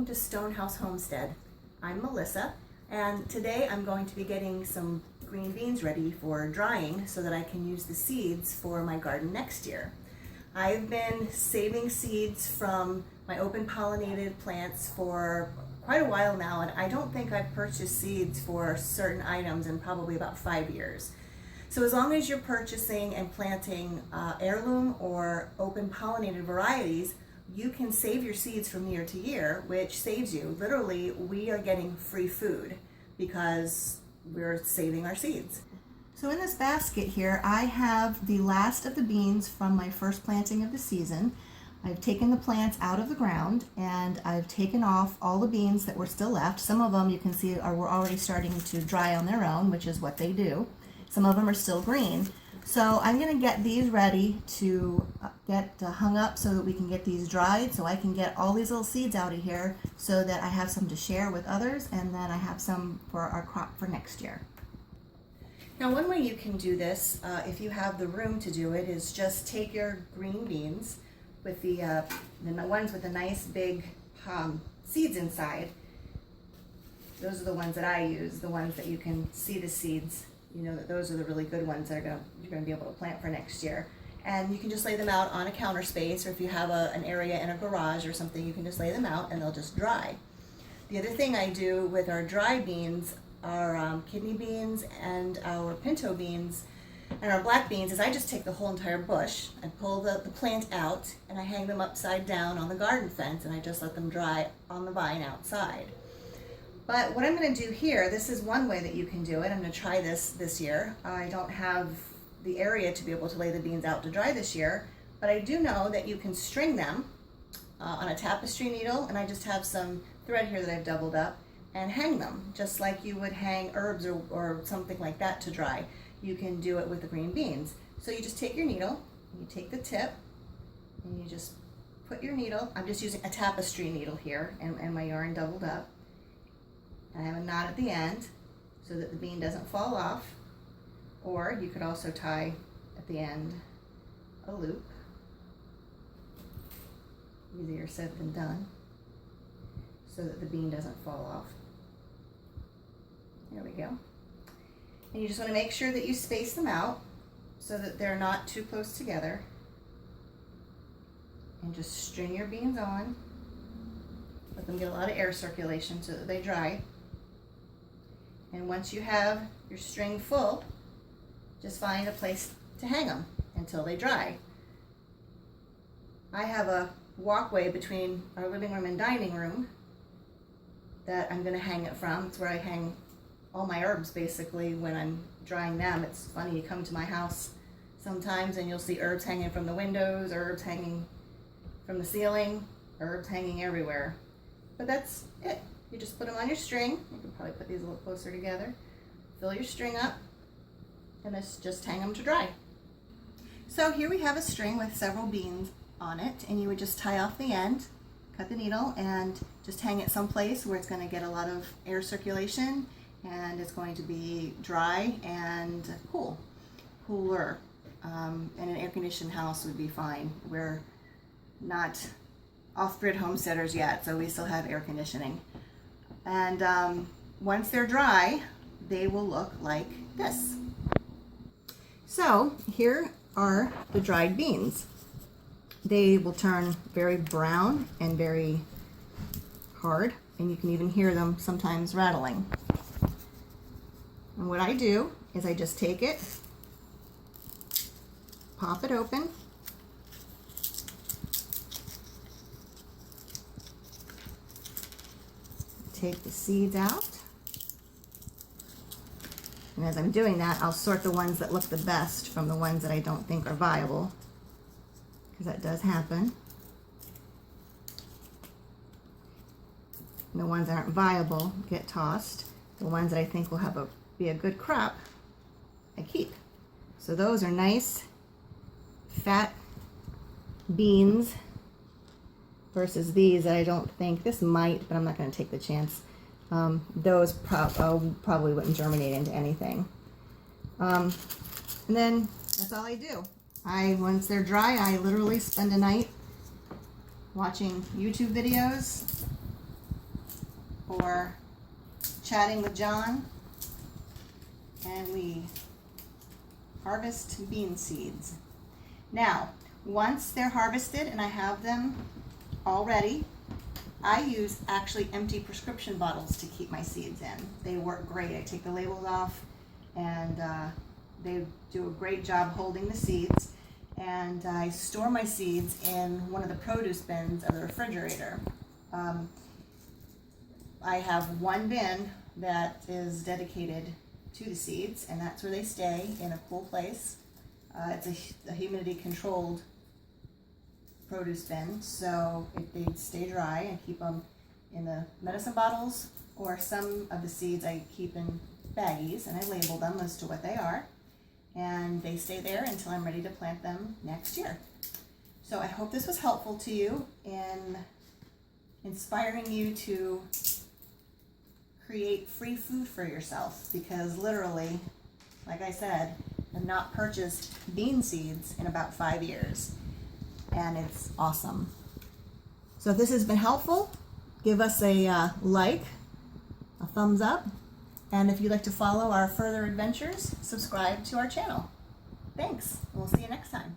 welcome to Stonehouse Homestead. I'm Melissa, and today I'm going to be getting some green beans ready for drying so that I can use the seeds for my garden next year. I've been saving seeds from my open pollinated plants for quite a while now, and I don't think I've purchased seeds for certain items in probably about 5 years. So as long as you're purchasing and planting heirloom or open pollinated varieties, you can save your seeds from year to year, which saves you. Literally, we are getting free food because we're saving our seeds. So in this basket here, I have the last of the beans from my first planting of the season. I've taken the plants out of the ground and I've taken off all the beans that were still left. Some of them you can see were already starting to dry on their own, which is what they do. Some of them are still green. So I'm going to get these ready to get hung up so that we can get these dried, so I can get all these little seeds out of here so that I have some to share with others, and then I have some for our crop for next year. Now, one way you can do this, if you have the room to do it, is just take your green beans with the ones with the nice big seeds inside. Those are the ones that I use, the ones that you can see the seeds. You know that those are the really good ones that you're going to be able to plant for next year. And you can just lay them out on a counter space, or if you have an area in a garage or something, you can just lay them out and they'll just dry. The other thing I do with our dry beans, our kidney beans and our pinto beans and our black beans, is I just take the whole entire bush and pull the plant out, and I hang them upside down on the garden fence, and I just let them dry on the vine outside. But what I'm going to do here, this is one way that you can do it. I'm going to try this year. I don't have the area to be able to lay the beans out to dry this year, but I do know that you can string them on a tapestry needle, and I just have some thread here that I've doubled up, and hang them just like you would hang herbs or something like that to dry. You can do it with the green beans. So you just take your needle, you take the tip, and you just put your needle, I'm just using a tapestry needle here, and my yarn doubled up. I have a knot at the end so that the bean doesn't fall off, or you could also tie at the end a loop. Easier said than done, so that the bean doesn't fall off. There we go. And you just want to make sure that you space them out so that they're not too close together. And just string your beans on. Let them get a lot of air circulation so that they dry. And once you have your string full, just find a place to hang them until they dry. I have a walkway between our living room and dining room that I'm going to hang it from. It's where I hang all my herbs basically when I'm drying them. It's funny, you come to my house sometimes and you'll see herbs hanging from the windows, herbs hanging from the ceiling, herbs hanging everywhere. But that's it. You just put them on your string. You can probably put these a little closer together. Fill your string up, and just hang them to dry. So here we have a string with several beans on it, and you would just tie off the end, cut the needle, and just hang it someplace where it's going to get a lot of air circulation, and it's going to be dry and cooler. And an air-conditioned house would be fine. We're not off-grid homesteaders yet, so we still have air conditioning. And once they're dry, they will look like this. So here are the dried beans. They will turn very brown and very hard, and you can even hear them sometimes rattling. And what I do is I just take it, pop it open, take the seeds out, and as I'm doing that, I'll sort the ones that look the best from the ones that I don't think are viable, because that does happen. And the ones that aren't viable get tossed. The ones that I think will be a good crop, I keep. So those are nice, fat beans, versus these that I don't think, this might, but I'm not going to take the chance. Those probably wouldn't germinate into anything. And then that's all I do. Once they're dry, I literally spend a night watching YouTube videos for chatting with John, and we harvest bean seeds. Now, once they're harvested and I have them all ready, I use actually empty prescription bottles to keep my seeds in. They work great. I take the labels off, and they do a great job holding the seeds. And I store my seeds in one of the produce bins of the refrigerator. I have one bin that is dedicated to the seeds, and that's where they stay, in a cool place. It's a humidity controlled produce bin, so they stay dry. and keep them in the medicine bottles, or some of the seeds I keep in baggies, and I label them as to what they are, and they stay there until I'm ready to plant them next year. So I hope this was helpful to you in inspiring you to create free food for yourself, because literally, like I said, I've not purchased bean seeds in about 5 years, and it's awesome. So if this has been helpful, give us a like, a thumbs up, and if you'd like to follow our further adventures, subscribe to our channel. Thanks. We'll see you next time.